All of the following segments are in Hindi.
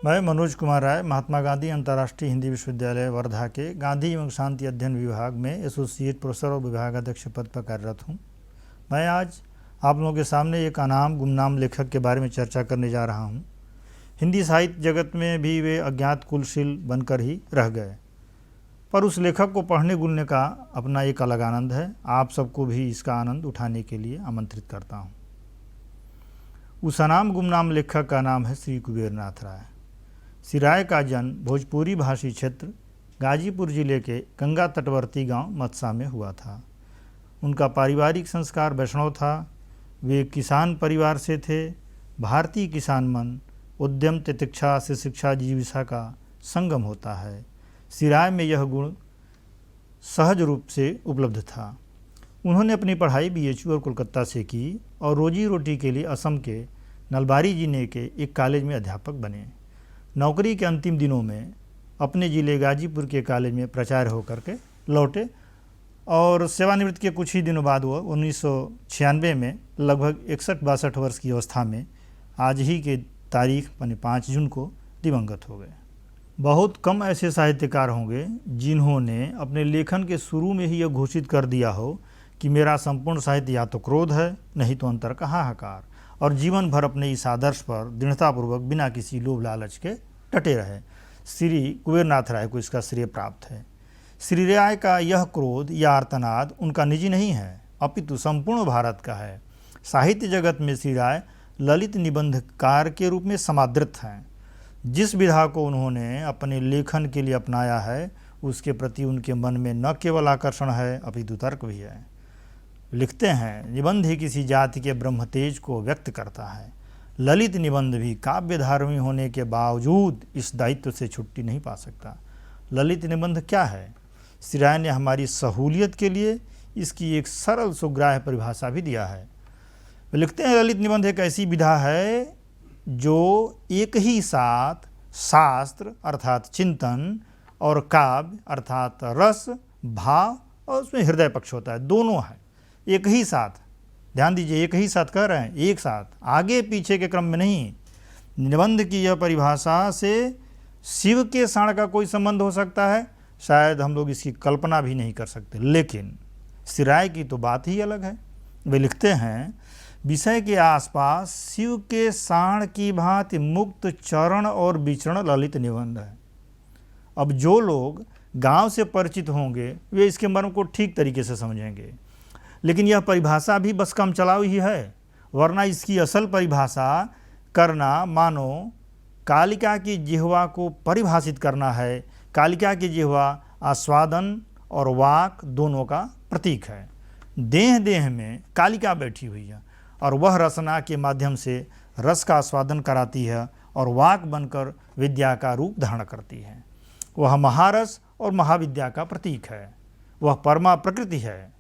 मैं मनोज कुमार राय महात्मा गांधी अंतर्राष्ट्रीय हिंदी विश्वविद्यालय वर्धा के गांधी एवं शांति अध्ययन विभाग में एसोसिएट प्रोफेसर और विभागाध्यक्ष पद पर कार्यरत हूँ। मैं आज आप लोगों के सामने एक अनाम गुमनाम लेखक के बारे में चर्चा करने जा रहा हूँ। हिंदी साहित्य जगत में भी वे अज्ञात कुलशील बनकर ही रह गए, पर उस लेखक को पढ़ने गुनने का अपना एक अलग आनंद है। आप सबको भी इसका आनंद उठाने के लिए आमंत्रित करता हूँ। उस अनाम गुमनाम लेखक का नाम है श्री कुबेरनाथ राय। श्री राय का जन्म भोजपुरी भाषी क्षेत्र गाजीपुर जिले के गंगा तटवर्ती गांव मत्सा में हुआ था। उनका पारिवारिक संस्कार वैष्णव था। वे किसान परिवार से थे। भारतीय किसान मन उद्यम तितिक्षा से शिक्षा जीविका का संगम होता है। श्री राय में यह गुण सहज रूप से उपलब्ध था। उन्होंने अपनी पढ़ाई BHU और कोलकाता से की और रोजी रोटी के लिए असम के नलबारी जिले के एक कॉलेज में अध्यापक बने। नौकरी के अंतिम दिनों में अपने ज़िले गाजीपुर के कॉलेज में प्राचार्य होकर के लौटे और सेवानिवृत्ति के कुछ ही दिनों बाद वो 1996 में लगभग 61-62 वर्ष की अवस्था में आज ही के तारीख 5 जून को दिवंगत हो गए। बहुत कम ऐसे साहित्यकार होंगे जिन्होंने अपने लेखन के शुरू में ही यह घोषित कर दिया हो कि मेरा संपूर्ण साहित्य या तो क्रोध है, नहीं तो अंतर का हाहाकार, और जीवन भर अपने इस आदर्श पर दृढ़तापूर्वक बिना किसी लोभ लालच के डटे रहे। श्री कुबेरनाथ राय को इसका श्रेय प्राप्त है। श्री राय का यह क्रोध या आर्तनाद उनका निजी नहीं है, अपितु संपूर्ण भारत का है। साहित्य जगत में श्री राय ललित निबंधकार के रूप में समादृत हैं। जिस विधा को उन्होंने अपने लेखन के लिए अपनाया है उसके प्रति उनके मन में न केवल आकर्षण है अपितु तर्क भी है। लिखते हैं, निबंध ही किसी जाति के ब्रह्मतेज को व्यक्त करता है। ललित निबंध भी काव्यधार्मी होने के बावजूद इस दायित्व से छुट्टी नहीं पा सकता। ललित निबंध क्या है? श्री राय ने हमारी सहूलियत के लिए इसकी एक सरल सुग्राह्य परिभाषा भी दिया है। वे लिखते हैं, ललित निबंध एक ऐसी विधा है जो एक ही साथ शास्त्र अर्थात चिंतन और काव्य अर्थात रस भाव और उसमें हृदय पक्ष होता है, दोनों है एक ही साथ। ध्यान दीजिए, एक ही साथ कह रहे हैं, एक साथ, आगे पीछे के क्रम में नहीं। निबंध की यह परिभाषा से शिव के साण का कोई संबंध हो सकता है, शायद हम लोग इसकी कल्पना भी नहीं कर सकते, लेकिन श्री राय की तो बात ही अलग है। वे लिखते हैं, विषय के आसपास शिव के साण की भांति मुक्त चरण और विचरण ललित निबंध है। अब जो लोग गांव से परिचित होंगे वे इसके मर्म को ठीक तरीके से समझेंगे, लेकिन यह परिभाषा भी बस कम चलाऊ ही है, वरना इसकी असल परिभाषा करना मानो कालिका की जिह्वा को परिभाषित करना है। कालिका की जिह्वा आस्वादन और वाक दोनों का प्रतीक है। देह देह में कालिका बैठी हुई है और वह रसना के माध्यम से रस का आस्वादन कराती है और वाक बनकर विद्या का रूप धारण करती है। वह महारस और महाविद्या का प्रतीक है। वह परमा प्रकृति है।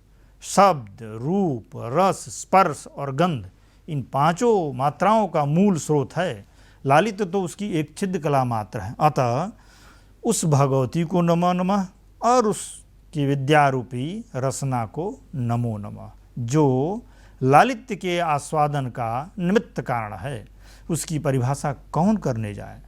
शब्द, रूप, रस, स्पर्श और गंध, इन पांचों मात्राओं का मूल स्रोत है। लालित तो उसकी एक छिद्र कला मात्र है। अतः उस भगवती को नमो नमः और उसकी विद्यारूपी रसना को नमो नमः, जो लालित्य के आस्वादन का निमित्त कारण है। उसकी परिभाषा कौन करने जाए?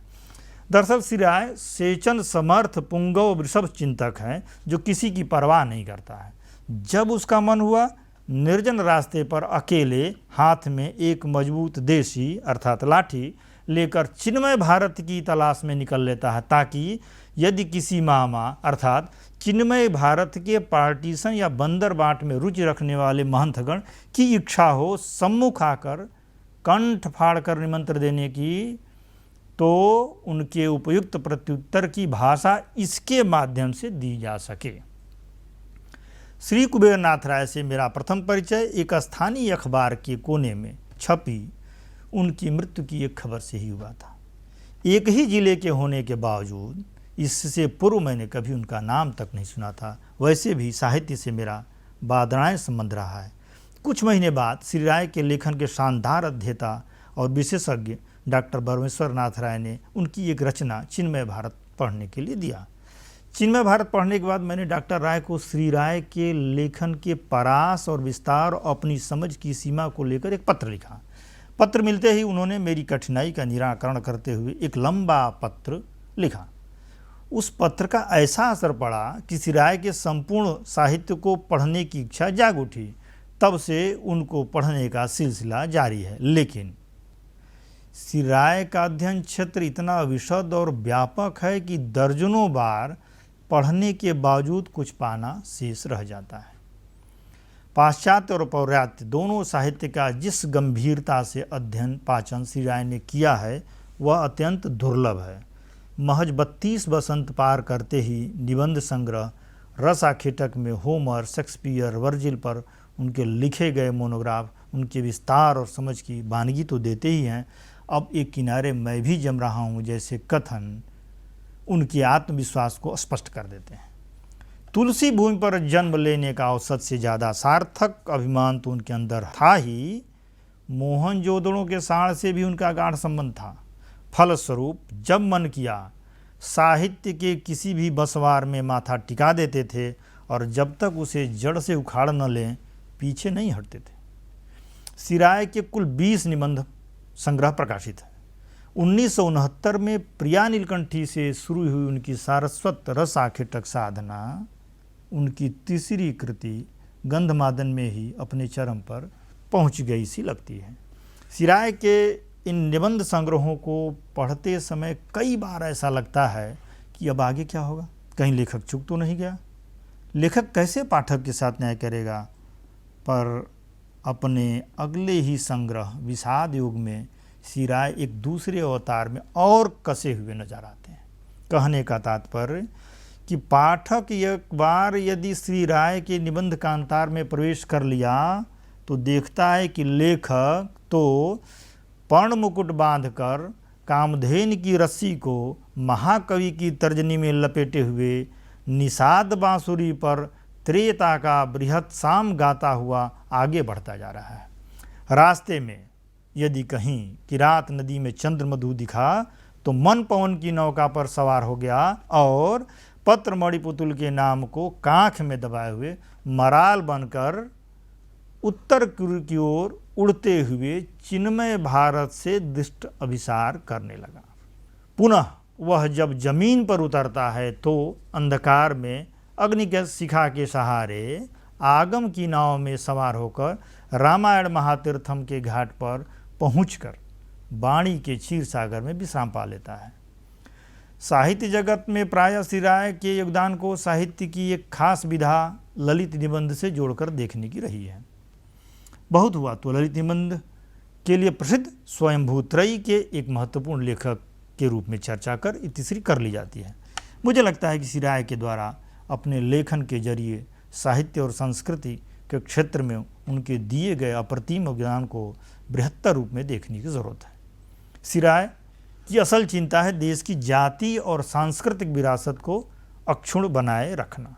दरअसल श्री राय सेचन समर्थ पुंगव वृषभ चिंतक हैं जो किसी की परवाह नहीं करता है। जब उसका मन हुआ, निर्जन रास्ते पर अकेले हाथ में एक मजबूत देशी अर्थात लाठी लेकर चिन्मय भारत की तलाश में निकल लेता है, ताकि यदि किसी मामा अर्थात चिन्मय भारत के पार्टीशन या बंदर बाट में रुचि रखने वाले महंतगण की इच्छा हो सम्मुख आकर कंठ फाड़ कर निमंत्रण देने की, तो उनके उपयुक्त प्रत्युत्तर की भाषा इसके माध्यम से दी जा सके। श्री कुबेरनाथ राय से मेरा प्रथम परिचय एक स्थानीय अखबार के कोने में छपी उनकी मृत्यु की एक खबर से ही हुआ था। एक ही जिले के होने के बावजूद इससे पूर्व मैंने कभी उनका नाम तक नहीं सुना था। वैसे भी साहित्य से मेरा बादराएं संबंध रहा है। कुछ महीने बाद श्री राय के लेखन के शानदार अध्येता और विशेषज्ञ डॉक्टर बरमेश्वर नाथ राय ने उनकी एक रचना चिन्मय भारत पढ़ने के लिए दिया। चिन्मय भारत पढ़ने के बाद मैंने डॉक्टर राय को श्री राय के लेखन के परास और विस्तार और अपनी समझ की सीमा को लेकर एक पत्र लिखा। पत्र मिलते ही उन्होंने मेरी कठिनाई का निराकरण करते हुए एक लंबा पत्र लिखा। उस पत्र का ऐसा असर पड़ा कि श्री राय के संपूर्ण साहित्य को पढ़ने की इच्छा जाग उठी। तब से उनको पढ़ने का सिलसिला जारी है। लेकिन श्री राय का अध्ययन क्षेत्र इतना विशद और व्यापक है कि दर्जनों बार पढ़ने के बावजूद कुछ पाना शेष रह जाता है। पाश्चात्य और पौरात्य दोनों साहित्य का जिस गंभीरता से अध्ययन पाचन श्री राय ने किया है वह अत्यंत दुर्लभ है। महज 32 वसंत पार करते ही निबंध संग्रह रस आखेटक में होमर, शेक्सपियर, वर्जिल पर उनके लिखे गए मोनोग्राफ उनके विस्तार और समझ की वानगी तो देते ही हैं, अब एक किनारे मैं भी जम रहा हूँ जैसे कथन उनके आत्मविश्वास को स्पष्ट कर देते हैं। तुलसी भूमि पर जन्म लेने का औसत से ज़्यादा सार्थक अभिमान तो उनके अंदर था ही, मोहनजोदड़ो के साढ़ से भी उनका गाढ़ संबंध था। फलस्वरूप जब मन किया साहित्य के किसी भी बसवार में माथा टिका देते थे और जब तक उसे जड़ से उखाड़ न लें पीछे नहीं हटते थे। श्री राय के कुल 20 निबंध संग्रह प्रकाशित है। 1969 में प्रिया नीलकंठी से शुरू हुई उनकी सारस्वत रस आखेटक साधना उनकी तीसरी कृति गंधमादन में ही अपने चरम पर पहुंच गई सी लगती है। श्री राय के इन निबंध संग्रहों को पढ़ते समय कई बार ऐसा लगता है कि अब आगे क्या होगा, कहीं लेखक चूक तो नहीं गया। लेखक कैसे पाठक के साथ न्याय करेगा। पर अपने अगले ही संग्रह विषाद युग में श्री राय एक दूसरे अवतार में और कसे हुए नजर आते हैं। कहने का तात्पर्य कि पाठक एक बार यदि श्री राय के निबंध कांतार में प्रवेश कर लिया तो देखता है कि लेखक तो पर्ण मुकुट बांधकर कामधेन की रस्सी को महाकवि की तर्जनी में लपेटे हुए निषाद बांसुरी पर त्रेता का बृहत् साम गाता हुआ आगे बढ़ता जा रहा है। रास्ते में यदि कहीं किरात नदी में चंद्रमधु दिखा तो मन पवन की नौका पर सवार हो गया और पत्रमणि पुतुल के नाम को कांख में दबाए हुए मराल बनकर उत्तर की ओर उड़ते हुए चिन्मय भारत से दृष्ट अभिसार करने लगा। पुनः वह जब जमीन पर उतरता है तो अंधकार में अग्नि के शिखा के सहारे आगम की नाव में सवार होकर रामायण महातीर्थम के घाट पर पहुंचकर वाणी के क्षीर सागर में विश्राम पा लेता है। साहित्य जगत में प्रायः श्री राय के योगदान को साहित्य की एक खास विधा ललित निबंध से जोड़कर देखने की रही है। बहुत हुआ तो ललित निबंध के लिए प्रसिद्ध स्वयंभू त्रयी के एक महत्वपूर्ण लेखक के रूप में चर्चा कर तीसरी कर ली जाती है। मुझे लगता है कि श्री राय के द्वारा अपने लेखन के जरिए साहित्य और संस्कृति के क्षेत्र में उनके दिए गए अप्रतिम योगदान को बृहत्तर रूप में देखने की ज़रूरत है। श्री राय की असल चिंता है देश की जाति और सांस्कृतिक विरासत को अक्षुण्ण बनाए रखना।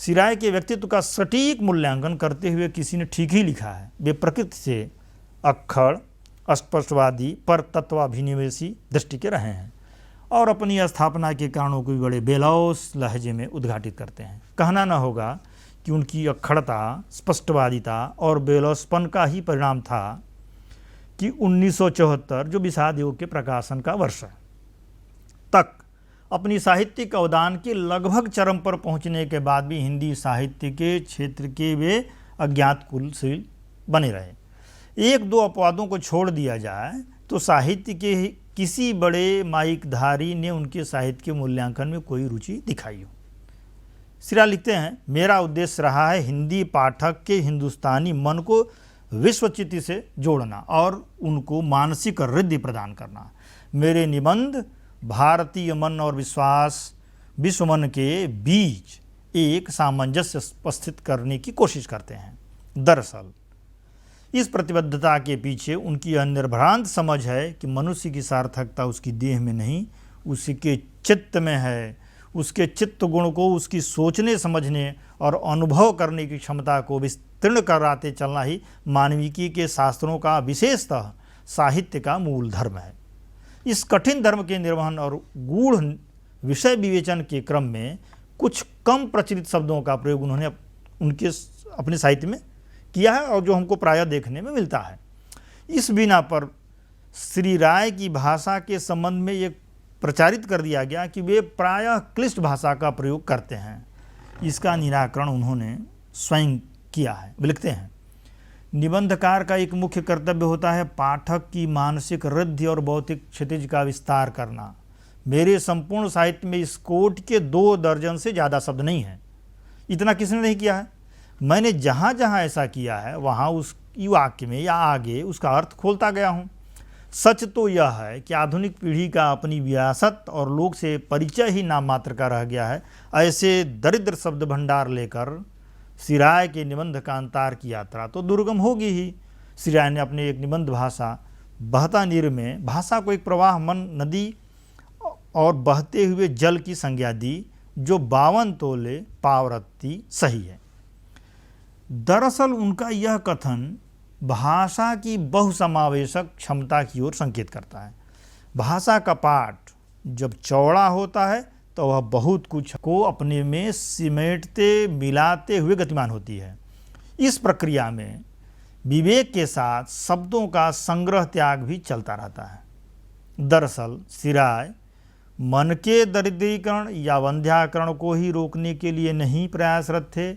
श्री राय के व्यक्तित्व का सटीक मूल्यांकन करते हुए किसी ने ठीक ही लिखा है, वे प्रकृति से अक्खड़, अस्पष्टवादी, पर तत्वाभिनिवेशी दृष्टि के रहे हैं और अपनी स्थापना के कारणों को भी बड़े बेलौस लहजे में उद्घाटित करते हैं। कहना न होगा कि उनकी अक्खड़ता, स्पष्टवादिता और बेलौसपन का ही परिणाम था कि 1974 जो विषाद युग के प्रकाशन का वर्ष है तक अपनी साहित्यिक अवदान के लगभग चरम पर पहुंचने के बाद भी हिंदी साहित्य के क्षेत्र के वे अज्ञात कुलशील बने रहे। एक दो अपवादों को छोड़ दिया जाए तो साहित्य के किसी बड़े माइकधारी ने उनके साहित्य के मूल्यांकन में कोई रुचि दिखाई हो। श्री राय लिखते हैं, मेरा उद्देश्य रहा है हिंदी पाठक के हिंदुस्तानी मन को विश्वचित्त से जोड़ना और उनको मानसिक रिद्धि प्रदान करना। मेरे निबंध भारतीय मन और विश्व मन के बीच एक सामंजस्य उपस्थित करने की कोशिश करते हैं। दरअसल इस प्रतिबद्धता के पीछे उनकी अनिर्भ्रांत समझ है कि मनुष्य की सार्थकता उसकी देह में नहीं, उसके चित्त में है। उसके चित्त गुण को उसकी सोचने समझने और अनुभव करने की क्षमता को विस्तीर्ण कराते चलना ही मानविकी के शास्त्रों का विशेषतः साहित्य का मूल धर्म है। इस कठिन धर्म के निर्वहन और गूढ़ विषय विवेचन के क्रम में कुछ कम प्रचलित शब्दों का प्रयोग उन्होंने उनके अपने साहित्य में किया है और जो हमको प्रायः देखने में मिलता है। इस बिना पर श्री राय की भाषा के संबंध में ये प्रचारित कर दिया गया कि वे प्रायः क्लिष्ट भाषा का प्रयोग करते हैं। इसका निराकरण उन्होंने स्वयं किया है। वे लिखते हैं, निबंधकार का एक मुख्य कर्तव्य होता है पाठक की मानसिक वृद्धि और भौतिक क्षितिज का विस्तार करना। मेरे संपूर्ण साहित्य में इस कोट के 2 दर्जन से ज़्यादा शब्द नहीं हैं। इतना किसने नहीं किया है? मैंने जहाँ जहाँ ऐसा किया है वहाँ उस वाक्य में या आगे उसका अर्थ खोलता गया हूँ। सच तो यह है कि आधुनिक पीढ़ी का अपनी विरासत और लोक से परिचय ही नाम मात्र का रह गया है। ऐसे दरिद्र शब्द भंडार लेकर श्री राय के निबंध कांतार की यात्रा तो दुर्गम होगी ही। श्री राय ने अपने एक निबंध भाषा बहता नीर में भाषा को एक प्रवाह मन नदी और बहते हुए जल की संज्ञा दी, जो 52 तोले पावरत्ती सही है। दरअसल उनका यह कथन भाषा की बहुसमावेशक क्षमता की ओर संकेत करता है। भाषा का पाठ जब चौड़ा होता है तो वह बहुत कुछ को अपने में सिमेटते मिलाते हुए गतिमान होती है। इस प्रक्रिया में विवेक के साथ शब्दों का संग्रह त्याग भी चलता रहता है। दरअसल श्री राय मन के दरिद्रीकरण या वंध्याकरण को ही रोकने के लिए नहीं प्रयासरत थे,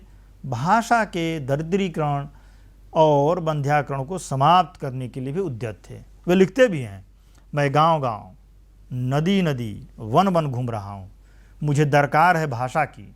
भाषा के दरिद्रीकरण और वंध्याकरण को समाप्त करने के लिए भी उद्यत थे। वे लिखते भी हैं, मैं गांव गांव नदी नदी वन वन घूम रहा हूँ, मुझे दरकार है भाषा की।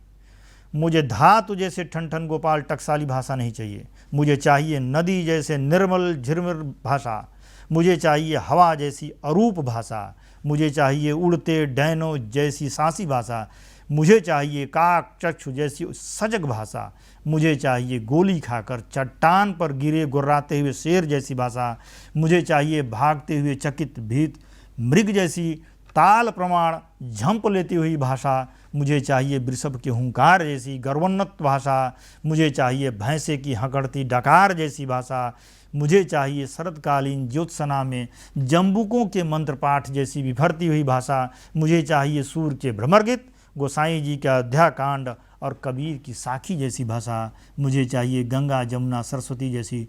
मुझे धातु जैसे ठन ठन गोपाल टकसाली भाषा नहीं चाहिए, मुझे चाहिए नदी जैसे निर्मल झिरमिर भाषा, मुझे चाहिए हवा जैसी अरूप भाषा, मुझे चाहिए उड़ते डैनों जैसी सांसी भाषा, मुझे चाहिए काक चक्षु जैसी सजग भाषा, मुझे चाहिए गोली खाकर चट्टान पर गिरे गुर्राते हुए शेर जैसी भाषा, मुझे चाहिए भागते हुए चकित भीत मृग जैसी ताल प्रमाण झंप लेती हुई भाषा, मुझे चाहिए वृषभ के हुंकार जैसी गर्वोन्नत भाषा, मुझे चाहिए भैंसे की हकड़ती डकार जैसी भाषा, मुझे चाहिए शरदकालीन ज्योत्सना में जम्बुकों के मंत्र पाठ जैसी विभरती हुई भाषा, मुझे चाहिए सूर्य के भ्रमरगीत, गोसाई जी का अध्याकांड और कबीर की साखी जैसी भाषा, मुझे चाहिए गंगा जमुना सरस्वती जैसी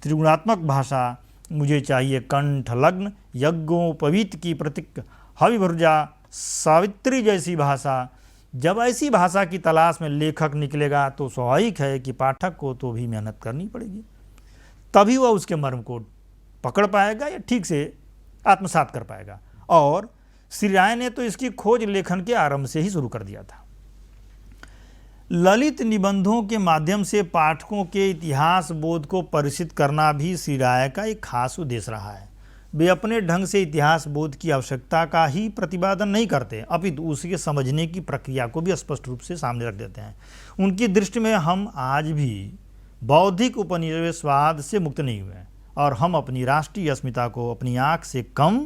त्रिगुणात्मक भाषा, मुझे चाहिए कंठलग्न यज्ञोपवीत की प्रतीक हविभुर्जा सावित्री जैसी भाषा। जब ऐसी भाषा की तलाश में लेखक निकलेगा तो स्वाभाविक है कि पाठक को तो भी मेहनत करनी पड़ेगी, तभी वह उसके मर्म को पकड़ पाएगा या ठीक से आत्मसात कर पाएगा। और श्री राय ने तो इसकी खोज लेखन के आरंभ से ही शुरू कर दिया था। ललित निबंधों के माध्यम से पाठकों के इतिहास बोध को परिचित करना भी श्री राय का एक खास उद्देश्य रहा है। वे अपने ढंग से इतिहास बोध की आवश्यकता का ही प्रतिपादन नहीं करते, अपितु उसके समझने की प्रक्रिया को भी स्पष्ट रूप से सामने रख देते हैं। उनकी दृष्टि में हम आज भी बौद्धिक उपनिवेशवाद से मुक्त नहीं हुए और हम अपनी राष्ट्रीय अस्मिता को अपनी आँख से कम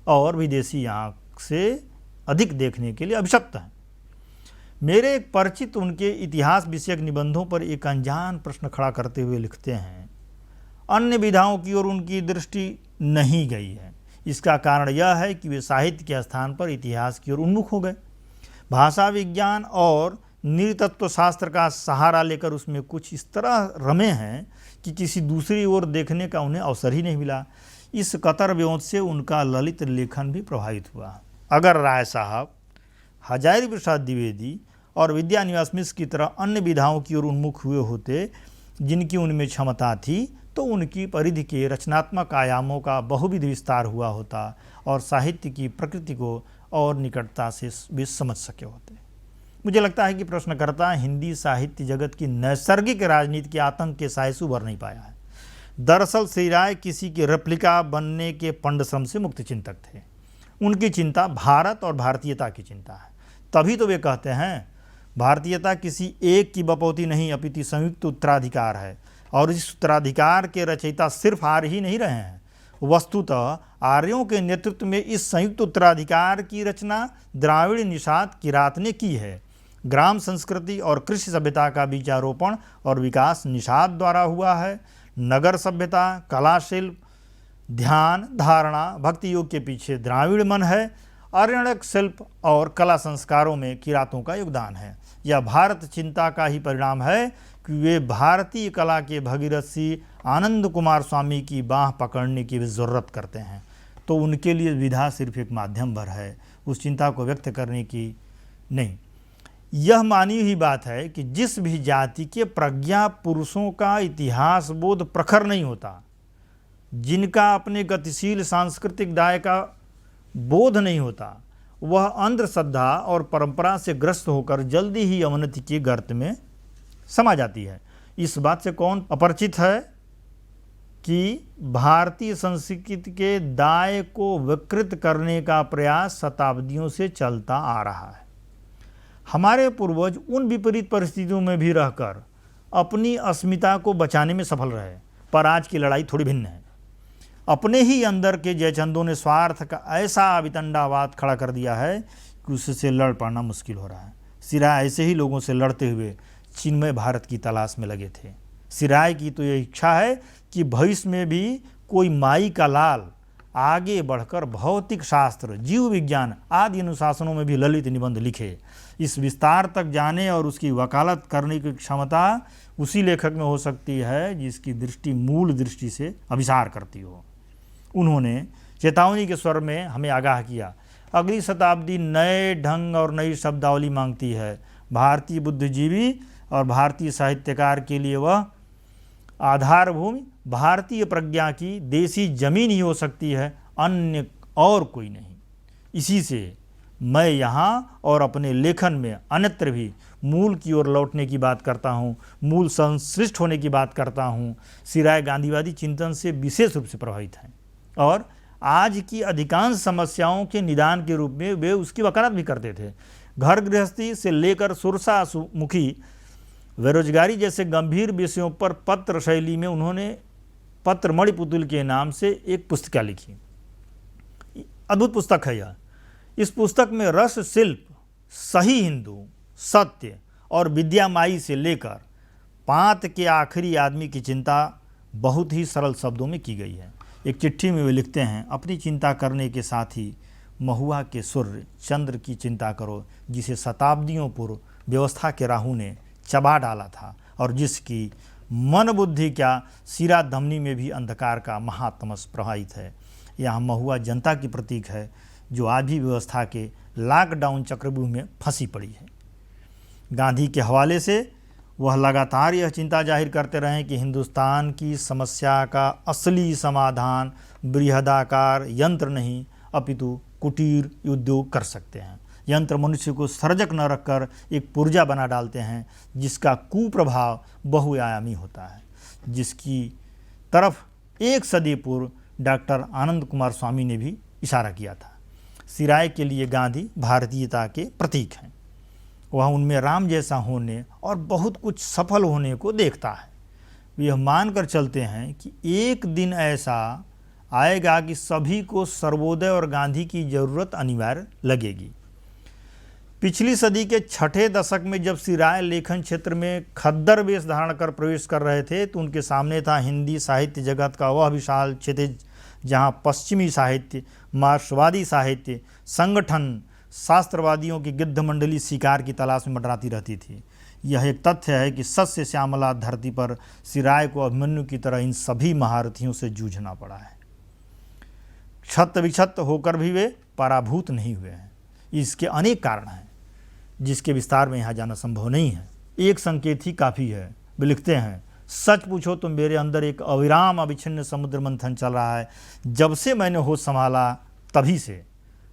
और विदेशी आँख से अधिक देखने के लिए अभिशप्त हैं। मेरे एक परिचित उनके इतिहास विषयक निबंधों पर एक अनजान प्रश्न खड़ा करते हुए लिखते हैं, अन्य विधाओं की ओर उनकी दृष्टि नहीं गई है। इसका कारण यह है कि वे साहित्य के स्थान पर इतिहास की ओर उन्मुख हो गए। भाषा विज्ञान और नृतत्व शास्त्र का सहारा लेकर उसमें कुछ इस तरह रमे हैं कि किसी दूसरी ओर देखने का उन्हें अवसर ही नहीं मिला। इस कतर व्योत से उनका ललित लेखन भी प्रभावित हुआ। अगर राय साहब हजारी प्रसाद द्विवेदी और विद्यानिवास मिश्र की तरह अन्य विधाओं की ओर उन्मुख हुए होते जिनकी उनमें क्षमता थी, तो उनकी परिधि के रचनात्मक आयामों का बहुविध विस्तार हुआ होता और साहित्य की प्रकृति को और निकटता से वे समझ सके होते। मुझे लगता है कि प्रश्नकर्ता हिंदी साहित्य जगत की नैसर्गिक राजनीति के आतंक के साय से उभर नहीं पाया है। दरअसल श्री राय किसी के रेप्लिका बनने के पंडश्रम से मुक्त चिंतक थे। उनकी चिंता भारत और भारतीयता की चिंता है। तभी तो वे कहते हैं, भारतीयता किसी एक की बपौती नहीं अपितु संयुक्त उत्तराधिकार है, और इस उत्तराधिकार के रचयिता सिर्फ आर्य ही नहीं रहे हैं। वस्तुतः आर्यों के नेतृत्व में इस संयुक्त उत्तराधिकार की रचना द्राविड़ निषाद किरात ने की है। ग्राम संस्कृति और कृषि सभ्यता का बीजारोपण और विकास निषाद द्वारा हुआ है। नगर सभ्यता, कला, शिल्प, ध्यान, धारणा, भक्ति योग के पीछे द्राविड़ मन है। आरण्यक शिल्प और कला संस्कारों में किरातों का योगदान है। यह भारत चिंता का ही परिणाम है कि वे भारतीय कला के भगीरथ आनंद कुमार स्वामी की बाह पकड़ने की भी ज़रूरत करते हैं। तो उनके लिए विधा सिर्फ एक माध्यम भर है, उस चिंता को व्यक्त करने की नहीं। यह मानी हुई बात है कि जिस भी जाति के प्रज्ञा पुरुषों का इतिहास बोध प्रखर नहीं होता, जिनका अपने गतिशील सांस्कृतिक दाय का बोध नहीं होता, वह अंधश्रद्धा और परंपरा से ग्रस्त होकर जल्दी ही अवनति के गर्त में समा जाती है। इस बात से कौन अपरिचित है कि भारतीय संस्कृति के दाय को विकृत करने का प्रयास शताब्दियों से चलता आ रहा है। हमारे पूर्वज उन विपरीत परिस्थितियों में भी रहकर अपनी अस्मिता को बचाने में सफल रहे, पर आज की लड़ाई थोड़ी भिन्न है। अपने ही अंदर के जयचंदों ने स्वार्थ का ऐसा वितंडावाद खड़ा कर दिया है कि उससे लड़ पाना मुश्किल हो रहा है। सिराय ऐसे ही लोगों से लड़ते हुए चिन्मय भारत की तलाश में लगे थे। सिराय की तो यह इच्छा है कि भविष्य में भी कोई माई का लाल आगे बढ़कर भौतिक शास्त्र, जीव विज्ञान आदि अनुशासनों में भी ललित निबंध लिखे। इस विस्तार तक जाने और उसकी वकालत करने की क्षमता उसी लेखक में हो सकती है जिसकी दृष्टि मूल दृष्टि से अभिसार करती हो। उन्होंने चेतावनी के स्वर में हमें आगाह किया, अगली शताब्दी नए ढंग और नई शब्दावली मांगती है। भारतीय बुद्धिजीवी और भारतीय साहित्यकार के लिए वह आधारभूमि भारतीय प्रज्ञा की देसी जमीन ही हो सकती है, अन्य और कोई नहीं। इसी से मैं यहाँ और अपने लेखन में अन्यत्र भी मूल की ओर लौटने की बात करता हूँ, मूल संश्लिष्ट होने की बात करता हूँ। सिराय गांधीवादी चिंतन से विशेष रूप से प्रभावित हैं और आज की अधिकांश समस्याओं के निदान के रूप में वे उसकी वकालत भी करते थे। घर गृहस्थी से लेकर सुरसामुखी बेरोजगारी जैसे गंभीर विषयों पर पत्र शैली में उन्होंने पत्र मणिपुतुल के नाम से एक पुस्तिका लिखी। अद्भुत पुस्तक है यह। इस पुस्तक में रस, शिल्प, सही हिंदू, सत्य और विद्यामाई से लेकर पांत के आखिरी आदमी की चिंता बहुत ही सरल शब्दों में की गई है। एक चिट्ठी में वे लिखते हैं, अपनी चिंता करने के साथ ही महुआ के सूर्य चंद्र की चिंता करो, जिसे शताब्दियों पूर्व व्यवस्था के राहु ने चबा डाला था और जिसकी मन बुद्धि क्या सिरा धमनी में भी अंधकार का महातमस प्रवाहित है। यह महुआ जनता की प्रतीक है जो आज भी व्यवस्था के लॉकडाउन चक्रव्यूह में फंसी पड़ी है। गांधी के हवाले से वह लगातार यह चिंता जाहिर करते रहे कि हिंदुस्तान की समस्या का असली समाधान बृहदाकार यंत्र नहीं अपितु कुटीर उद्योग कर सकते हैं। यंत्र मनुष्य को सर्जक न रखकर एक पुर्जा बना डालते हैं जिसका कुप्रभाव बहुआयामी होता है, जिसकी तरफ एक सदी पूर्व डॉक्टर आनंद कुमार स्वामी ने भी इशारा किया था। सिराय के लिए गांधी भारतीयता के प्रतीक हैं। वह उनमें राम जैसा होने और बहुत कुछ सफल होने को देखता है। वे यह मानकर चलते हैं कि एक दिन ऐसा आएगा कि सभी को सर्वोदय और गांधी की ज़रूरत अनिवार्य लगेगी। पिछली सदी के छठे दशक में जब सिराय लेखन क्षेत्र में खद्दर वेश धारण कर प्रवेश कर रहे थे तो उनके सामने था हिंदी साहित्य जगत का वह विशाल क्षितिज जहाँ पश्चिमी साहित्य, मार्क्सवादी साहित्य, संगठन, शास्त्रवादियों की गिद्ध मंडली शिकार की तलाश में मंडराती रहती थी। यह एक तथ्य है कि सस्य श्यामला धरती पर सिराय को अभिमन्यु की तरह इन सभी महारथियों से जूझना पड़ा है। क्षत विक्षत होकर भी वे पराभूत नहीं हुए हैं। इसके अनेक कारण हैं जिसके विस्तार में यहाँ जाना संभव नहीं है। एक संकेत ही काफ़ी है। वे लिखते हैं, सच पूछो तो मेरे अंदर एक अविराम अविच्छिन्न समुद्र मंथन चल रहा है। जब से मैंने होश संभाला तभी से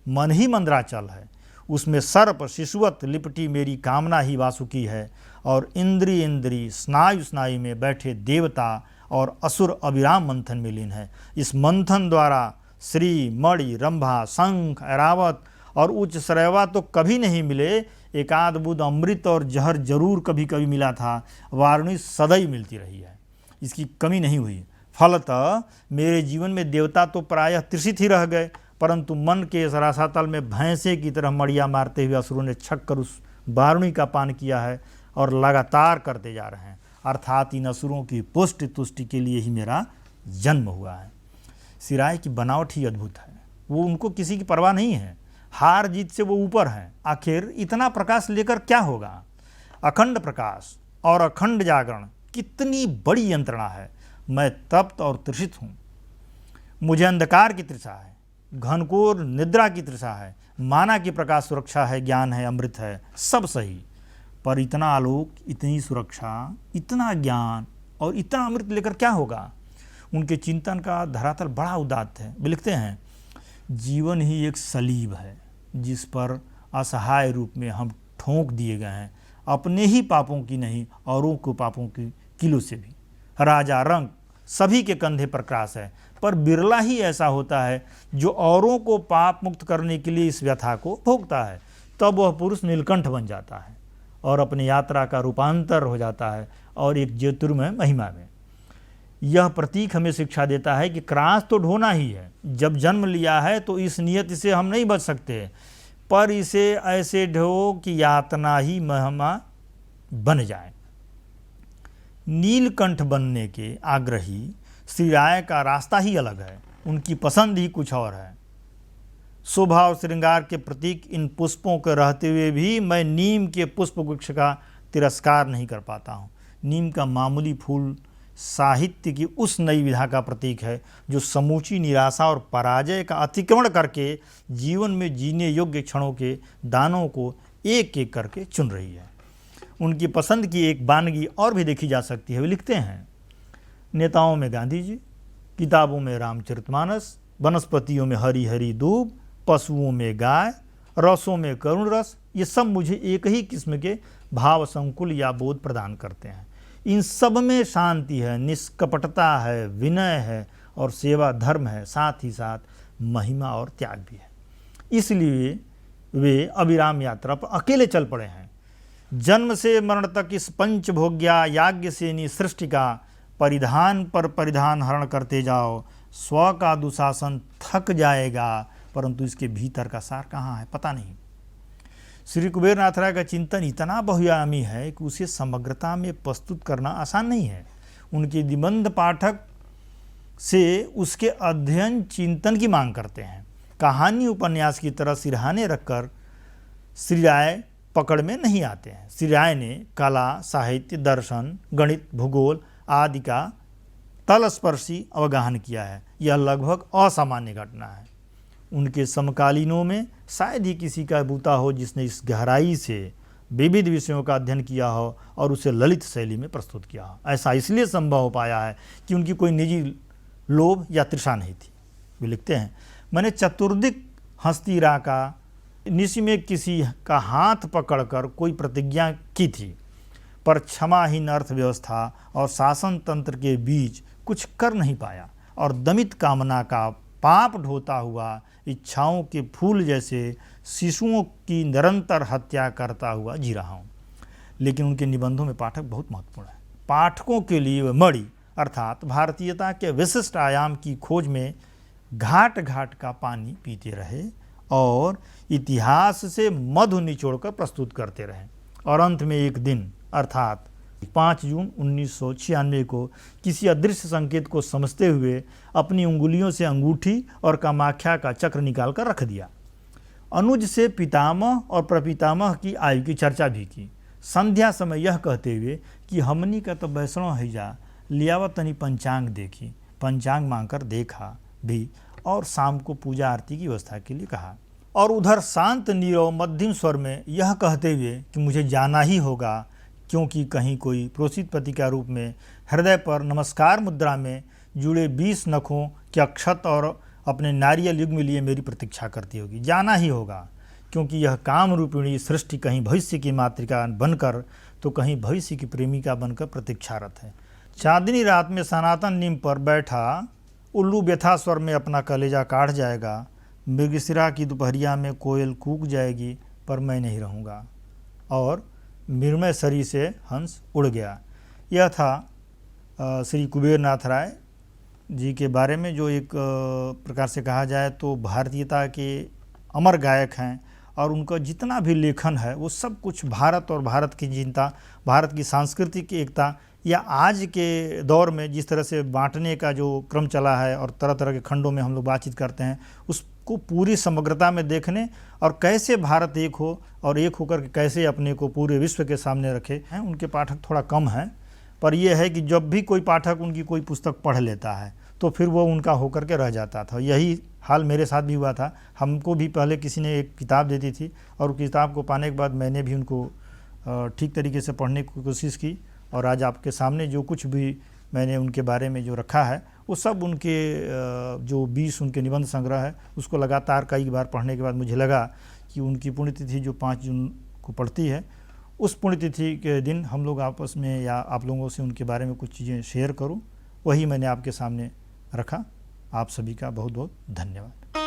मन ही मंद्राचल है। उसमें सर्प शिशुवत लिपटी मेरी कामना ही वासुकी है और इंद्री इंद्री स्नायु स्नायु में बैठे देवता और असुर अविराम मंथन में लीन है। इस मंथन द्वारा श्री, मणि, रंभा, शंख, ऐरावत और उच्च श्रेवा तो कभी नहीं मिले। एकाध बूंद अमृत और जहर जरूर कभी कभी मिला था। वारुणी सदैव मिलती रही है, इसकी कमी नहीं हुई। फलतः मेरे जीवन में देवता तो प्रायः तृषित ही रह गए, परंतु मन के इस रसातल में भैंसे की तरह मड़िया मारते हुए असुरों ने छक कर उस वारुणी का पान किया है और लगातार करते जा रहे हैं। अर्थात इन असुरों की पुष्टि तुष्टि के लिए ही मेरा जन्म हुआ है। सिराय की बनावट ही अद्भुत है। वो उनको किसी की परवाह नहीं है। हार जीत से वो ऊपर हैं। आखिर इतना प्रकाश लेकर क्या होगा? अखंड प्रकाश और अखंड जागरण कितनी बड़ी यंत्रणा है। मैं तप्त और तृषित हूँ, मुझे अंधकार की तृषा है, घनघोर निद्रा की तृषा है, माना कि प्रकाश सुरक्षा है, ज्ञान है, अमृत है, सब सही, पर इतना आलोक, इतनी सुरक्षा, इतना ज्ञान और इतना अमृत लेकर क्या होगा। उनके चिंतन का धरातल बड़ा उदात्त है। वे लिखते हैं, जीवन ही एक सलीब है जिस पर असहाय रूप में हम ठोंक दिए गए हैं, अपने ही पापों की नहीं, औरों को पापों की किलो से भी। राजा रंग सभी के कंधे पर क्रास है, पर बिरला ही ऐसा होता है जो औरों को पाप मुक्त करने के लिए इस व्यथा को भोगता है। तब वह पुरुष नीलकंठ बन जाता है और अपनी यात्रा का रूपांतर हो जाता है और एक ज्योतिर्मय महिमा में। यह प्रतीक हमें शिक्षा देता है कि क्रास तो ढोना ही है। जब जन्म लिया है तो इस नियति से हम नहीं बच सकते, पर इसे ऐसे ढो कि यातना ही महिमा बन जाए। नीलकंठ बनने के आग्रही श्री राय का रास्ता ही अलग है, उनकी पसंद ही कुछ और है। शोभा और श्रृंगार के प्रतीक इन पुष्पों के रहते हुए भी मैं नीम के पुष्प वृक्ष का तिरस्कार नहीं कर पाता हूँ। नीम का मामूली फूल साहित्य की उस नई विधा का प्रतीक है जो समूची निराशा और पराजय का अतिक्रमण करके जीवन में जीने योग्य क्षणों के दानों को एक एक करके चुन रही है। उनकी पसंद की एक वानगी और भी देखी जा सकती है। वे लिखते हैं, नेताओं में गांधी जी, किताबों में रामचरितमानस, वनस्पतियों में हरी हरी दूब, पशुओं में गाय, रसों में करुण रस, ये सब मुझे एक ही किस्म के भाव संकुल या बोध प्रदान करते हैं। इन सब में शांति है, निष्कपटता है, विनय है और सेवा धर्म है, साथ ही साथ महिमा और त्याग भी है। इसलिए वे अविराम यात्रा पर अकेले चल पड़े हैं। जन्म से मरण तक इस पंचभोग्या याज्ञ सेनी सृष्टि का परिधान पर परिधान हरण करते जाओ, स्व का दुशासन थक जाएगा, परंतु इसके भीतर का सार कहाँ है पता नहीं। श्री कुबेर नाथ राय का चिंतन इतना बहुआयामी है कि उसे समग्रता में प्रस्तुत करना आसान नहीं है। उनके निबंध पाठक से उसके अध्ययन चिंतन की मांग करते हैं। कहानी उपन्यास की तरह सिरहाने रखकर श्री राय पकड़ में नहीं आते हैं। श्री राय ने कला, साहित्य, दर्शन, गणित, भूगोल आदि का तलस्पर्शी अवगाहन किया है। यह लगभग असामान्य घटना है। उनके समकालीनों में शायद ही किसी का बूता हो जिसने इस गहराई से विविध विषयों का अध्ययन किया हो और उसे ललित शैली में प्रस्तुत किया हो। ऐसा इसलिए संभव हो पाया है कि उनकी कोई निजी लोभ या तृषा नहीं थी। वे लिखते हैं, मैंने चतुर्दिक हस्ती रा का निशि में किसी का हाथ पकड़कर कोई प्रतिज्ञा की थी, पर क्षमाहीन अर्थव्यवस्था और शासन तंत्र के बीच कुछ कर नहीं पाया और दमित कामना का पाप ढोता हुआ इच्छाओं के फूल जैसे शिशुओं की निरंतर हत्या करता हुआ जी रहा हूँ। लेकिन उनके निबंधों में पाठक बहुत महत्वपूर्ण है। पाठकों के लिए वे मणि अर्थात भारतीयता के विशिष्ट आयाम की खोज में घाट घाट का पानी पीते रहे और इतिहास से मधु निचोड़कर प्रस्तुत करते रहे। और अंत में एक दिन अर्थात 5 जून 1996 को किसी अदृश्य संकेत को समझते हुए अपनी उंगलियों से अंगूठी और कामाख्या का चक्र निकाल कर रख दिया। अनुज से पितामह और प्रपितामह की आयु की चर्चा भी की। संध्या समय यह कहते हुए कि हमनी का तो वैष्णव है जा, लियावा तनी पंचांग देखी। पंचांग मांगकर देखा भी और शाम को पूजा आरती की व्यवस्था के लिए कहा। और उधर शांत नीरव मध्यम स्वर में यह कहते हुए कि मुझे जाना ही होगा, क्योंकि कहीं कोई प्रोसित पति का रूप में हृदय पर नमस्कार मुद्रा में जुड़े 20 नखों के अक्षत और अपने नारियल युग में लिए मेरी प्रतीक्षा करती होगी। जाना ही होगा, क्योंकि यह काम रूपिणी सृष्टि कहीं भविष्य की मातृका बनकर तो कहीं भविष्य की प्रेमिका बनकर प्रतीक्षारत है। चांदनी रात में सनातन नीम पर बैठा उल्लू व्यथा स्वर में अपना कलेजा काढ़ जाएगा। मृगशिरा की दोपहरिया में कोयल कूक जाएगी, पर मैं नहीं रहूँगा। और मृण्मय शरीर से हंस उड़ गया। यह था श्री कुबेर नाथ राय जी के बारे में, जो एक प्रकार से कहा जाए तो भारतीयता के अमर गायक हैं। और उनका जितना भी लेखन है वो सब कुछ भारत और भारत की चिंता, भारत की सांस्कृतिक एकता या आज के दौर में जिस तरह से बांटने का जो क्रम चला है और तरह तरह के खंडों में हम लोग बातचीत करते हैं, को पूरी समग्रता में देखने और कैसे भारत एक हो और एक होकर के कैसे अपने को पूरे विश्व के सामने रखे हैं। उनके पाठक थोड़ा कम हैं, पर यह है कि जब भी कोई पाठक उनकी कोई पुस्तक पढ़ लेता है तो फिर वो उनका होकर के रह जाता था। यही हाल मेरे साथ भी हुआ था। हमको भी पहले किसी ने एक किताब दे दी थी और किताब को पाने के बाद मैंने भी उनको ठीक तरीके से पढ़ने की कोशिश की, और आज आपके सामने जो कुछ भी मैंने उनके बारे में जो रखा है वो सब उनके जो 20 उनके निबंध संग्रह है उसको लगातार कई बार पढ़ने के बाद मुझे लगा कि उनकी पुण्यतिथि जो 5 जून को पड़ती है, उस पुण्यतिथि के दिन हम लोग आपस में या आप लोगों से उनके बारे में कुछ चीज़ें शेयर करूं। वही मैंने आपके सामने रखा। आप सभी का बहुत बहुत धन्यवाद।